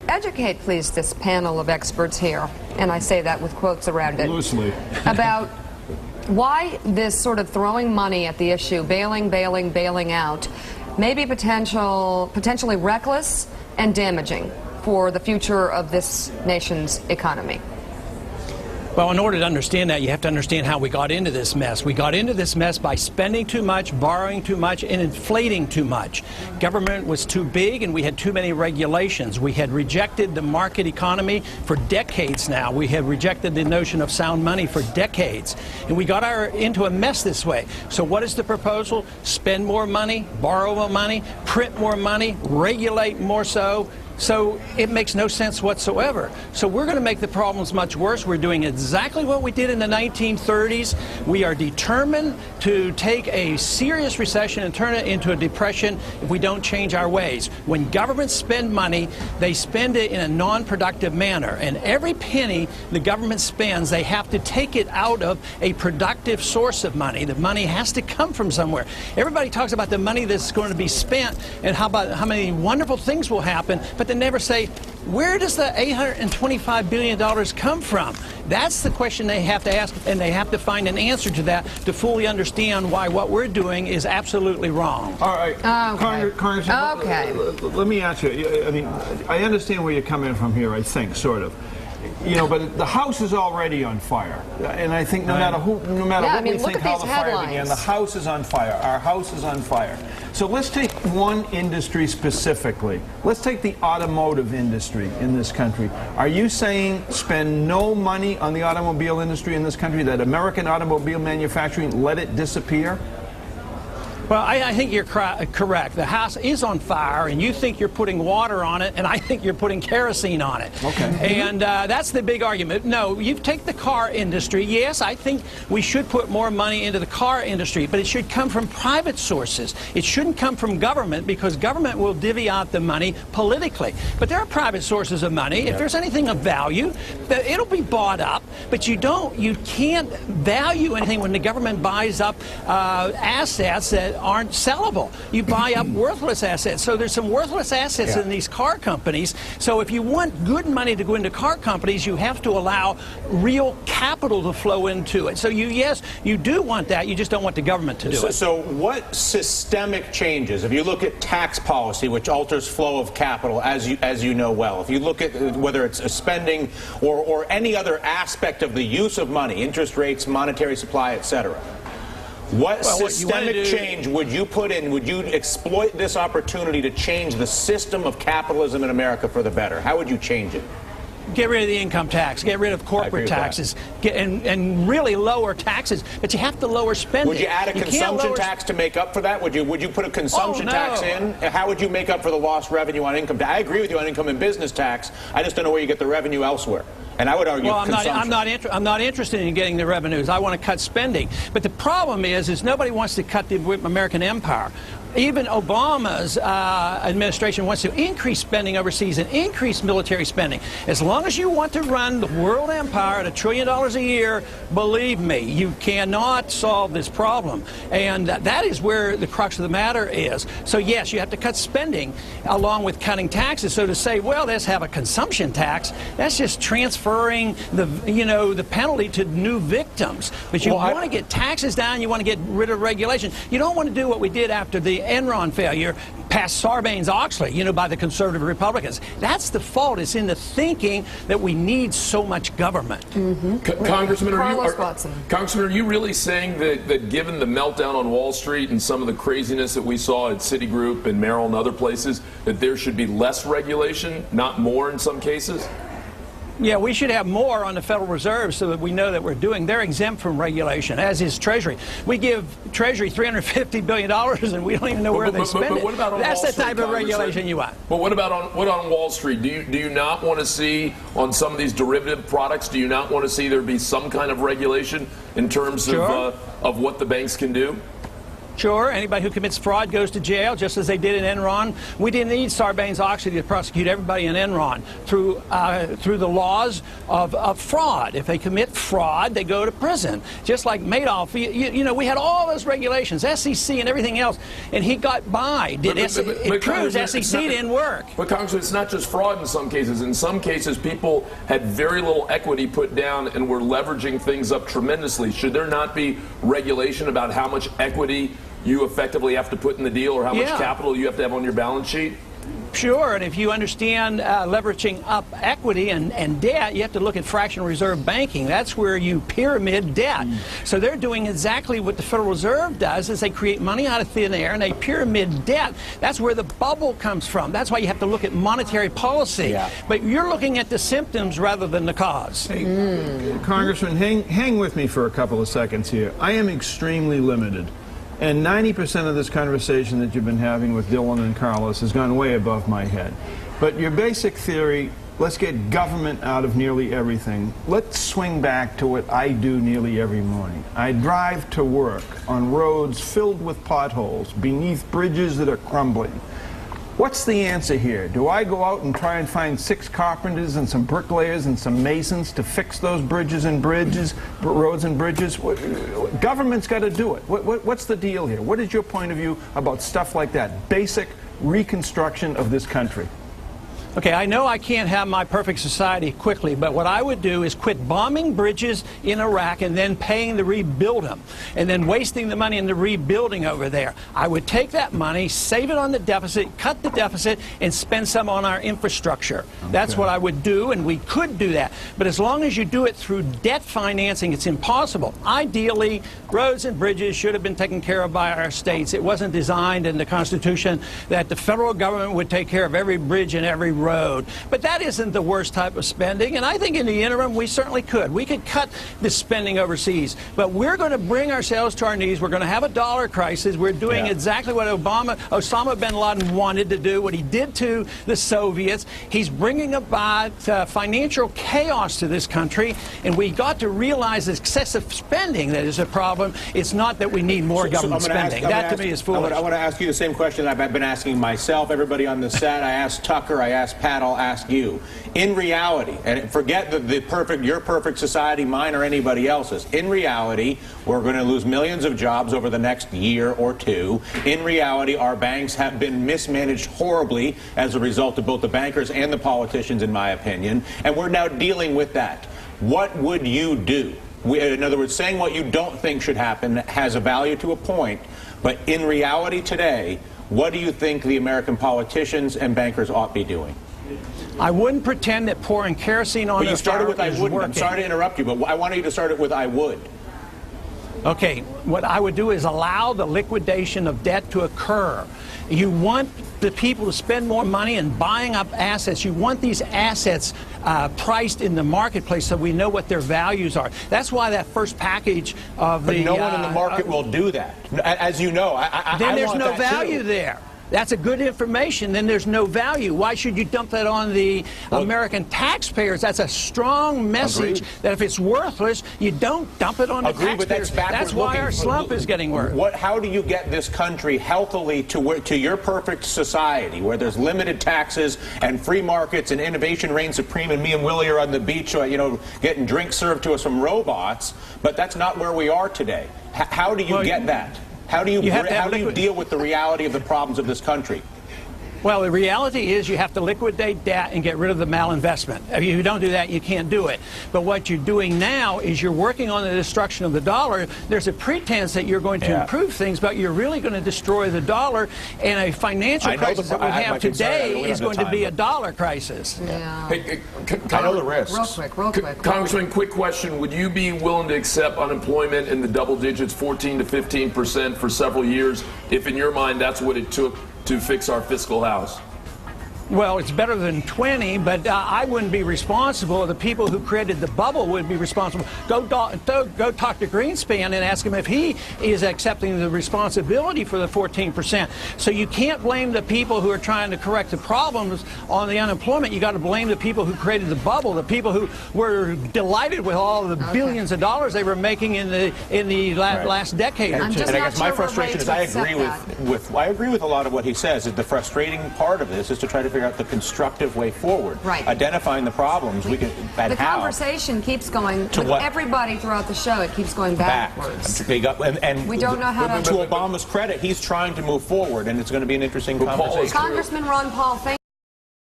educate, please, this panel of experts here, and I say that with quotes around it, loosely, about why this sort of throwing money at the issue, bailing out, may be potentially reckless and damaging for the future of this nation's economy. Well, in order to understand that, you have to understand how we got into this mess. We got into this mess by spending too much, borrowing too much, and inflating too much. Government was too big, and we had too many regulations. We had rejected the market economy for decades now. We had rejected the notion of sound money for decades. And we got into a mess this way. So what is the proposal? Spend more money, borrow more money, print more money, regulate more so. So it makes no sense whatsoever. So we're going to make the problems much worse. We're doing exactly what we did in the 1930s. We are determined to take a serious recession and turn it into a depression if we don't change our ways. When governments spend money, they spend it in a non-productive manner. And every penny the government spends, they have to take it out of a productive source of money. The money has to come from somewhere. Everybody talks about the money that's going to be spent and how many wonderful things will happen, but they never say, where does the $825 billion come from? That's the question they have to ask, and they have to find an answer to that to fully understand why what we're doing is absolutely wrong. All right, Congressman, let me ask you. I mean, I understand where you're coming from here, I think, sort of. You know, but the House is already on fire, and I think no matter what we think how the fire began, the House is on fire. Our House is on fire. So let's take one industry specifically. Let's take the automotive industry in this country. Are you saying spend no money on the automobile industry in this country, that American automobile manufacturing, let it disappear? Well, I think you're correct. The House is on fire, and you think you're putting water on it, and I think you're putting kerosene on it. Okay. And that's the big argument. No, you take the car industry. Yes, I think we should put more money into the car industry, but it should come from private sources. It shouldn't come from government, because government will divvy out the money politically. But there are private sources of money. If there's anything of value, it'll be bought up. But you can't value anything when the government buys up assets that aren't sellable. You buy up worthless assets. So there's some worthless assets in these car companies. So if you want good money to go into car companies, you have to allow real capital to flow into it. So yes, you do want that. You just don't want the government to do it. So what systemic changes, if you look at tax policy, which alters flow of capital, as you know well, if you look at whether it's spending or any other aspect of the use of money, interest rates, monetary supply, etc., what systemic change would you put in? Would you exploit this opportunity to change the system of capitalism in America for the better? How would you change it? Get rid of the income tax, get rid of corporate taxes, and really lower taxes, but you have to lower spending. Would you add a consumption tax to make up for that? Would you put a consumption tax in? How would you make up for the lost revenue on income tax? I agree with you on income and business tax. I just don't know where you get the revenue elsewhere. And I would argue I'm not interested in getting the revenues. I want to cut spending. But the problem is nobody wants to cut the American empire. Even Obama's administration wants to increase spending overseas and increase military spending. As long as you want to run the world empire at $1 trillion a year, believe me, you cannot solve this problem. And that is where the crux of the matter is. So yes, you have to cut spending along with cutting taxes. So to say, well, let's have a consumption tax, that's just transferring the penalty to new victims. But you want to get taxes down, you want to get rid of regulation. You don't want to do what we did after the Enron failure, passed Sarbanes-Oxley, by the conservative Republicans. That's the fault. It's in the thinking that we need so much government. Congressman, are you really saying that given the meltdown on Wall Street and some of the craziness that we saw at Citigroup and Merrill and other places, that there should be less regulation, not more in some cases? Yeah, we should have more on the Federal Reserve so that we know that we're doing. They're exempt from regulation, as is Treasury. We give Treasury $350 billion, and we don't even know where they spend it. What about on That's Wall the type of regulation you want. But what about on Wall Street? Do you not want to see on some of these derivative products? Do you not want to see there be some kind of regulation in terms of what the banks can do? Sure, anybody who commits fraud goes to jail, just as they did in Enron. We didn't need Sarbanes-Oxley to prosecute everybody in Enron through the laws of fraud. If they commit fraud, they go to prison. Just like Madoff, you know, we had all those regulations, SEC and everything else, and he got by. It proves SEC didn't work. But Congressman, it's not just fraud in some cases. In some cases, people had very little equity put down and were leveraging things up tremendously. Should there not be regulation about how much equity you effectively have to put in the deal, or how much capital you have to have on your balance sheet? Sure, and if you understand leveraging up equity and debt, you have to look at fractional reserve banking. That's where you pyramid debt. So they're doing exactly what the Federal Reserve does, is they create money out of thin air and they pyramid debt. That's where the bubble comes from. That's why you have to look at monetary policy. But you're looking at the symptoms rather than the cause. Hey, Congressman, hang with me for a couple of seconds here. I am extremely limited. And 90% of this conversation that you've been having with Dylan and Carlos has gone way above my head. But your basic theory, let's get government out of nearly everything. Let's swing back to what I do nearly every morning. I drive to work on roads filled with potholes, beneath bridges that are crumbling. What's the answer here? Do I go out and try and find 6 carpenters and some bricklayers and some masons to fix those roads and bridges? Government's got to do it. What's the deal here? What is your point of view about stuff like that? Basic reconstruction of this country. Okay, I know I can't have my perfect society quickly, but what I would do is quit bombing bridges in Iraq and then paying to rebuild them, and then wasting the money in the rebuilding over there. I would take that money, save it on the deficit, cut the deficit, and spend some on our infrastructure. Okay. That's what I would do, and we could do that. But as long as you do it through debt financing, it's impossible. Ideally, roads and bridges should have been taken care of by our states. It wasn't designed in the Constitution that the federal government would take care of every bridge and every road. But that isn't the worst type of spending, and I think in the interim we certainly could. We could cut the spending overseas, but we're going to bring ourselves to our knees. We're going to have a dollar crisis. We're doing exactly what Osama bin Laden wanted to do, what he did to the Soviets. He's bringing about financial chaos to this country, and we got to realize excessive spending that is a problem. It's not that we need more government spending. That to me is foolish. I want to ask you the same question that I've been asking myself, everybody on the set. I asked Tucker, I asked Pat, I'll ask you. In reality, and forget your perfect society, mine or anybody else's. In reality, we're going to lose millions of jobs over the next year or two. In reality, our banks have been mismanaged horribly as a result of both the bankers and the politicians, in my opinion, and we're now dealing with that. What would you do? In other words, saying what you don't think should happen has a value to a point, but in reality today, what do you think the American politicians and bankers ought to be doing? I wouldn't pretend that pouring kerosene on you started with I wouldn't. Working. I'm sorry to interrupt you, but I wanted you to start it with I would. Okay, what I would do is allow the liquidation of debt to occur. You want the people to spend more money in buying up assets. You want these assets priced in the marketplace so we know what their values are. That's why that first package of but no one in the market will do that. As you know, then there's want no that value too. there. That's a good information. Then there's no value. Why should you dump that on the American taxpayers? That's a strong message that if it's worthless, you don't dump it on the taxpayers. But that's why our slump is getting worse. How do you get this country healthily to your perfect society where there's limited taxes and free markets and innovation reigns supreme, and me and Willie are on the beach, getting drinks served to us from robots? But that's not where we are today. How do you get that? How do you deal with the reality of the problems of this country? Well, the reality is you have to liquidate debt and get rid of the malinvestment. If you don't do that, you can't do it. But what you're doing now is you're working on the destruction of the dollar. There's a pretense that you're going to improve things, but you're really going to destroy the dollar. And a financial crisis that we have today is going to be a dollar crisis. Yeah. Hey, I know the risks. Real quick. Congressman, quick question. Would you be willing to accept unemployment in the double digits, 14 to 15% for several years, if in your mind that's what it took to fix our fiscal house? Well, it's better than 20, but I wouldn't be responsible. The people who created the bubble would be responsible. Go talk to Greenspan and ask him if he is accepting the responsibility for the 14%. So you can't blame the people who are trying to correct the problems on the unemployment. You got to blame the people who created the bubble, the people who were delighted with all the billions of dollars they were making in the last decade or I'm two. just And I not guess my sure we're frustration ready is to I agree accept I agree with a lot of what he says. That the frustrating part of this is to try to figure out the constructive way forward. Right. Identifying the problems we can and The how. conversation keeps going To with what? everybody throughout the show. It keeps going backwards. And We don't know how to- to Obama's credit, he's trying to move forward, and it's going to be an interesting But Paul, conversation. Congressman Ron Paul, thank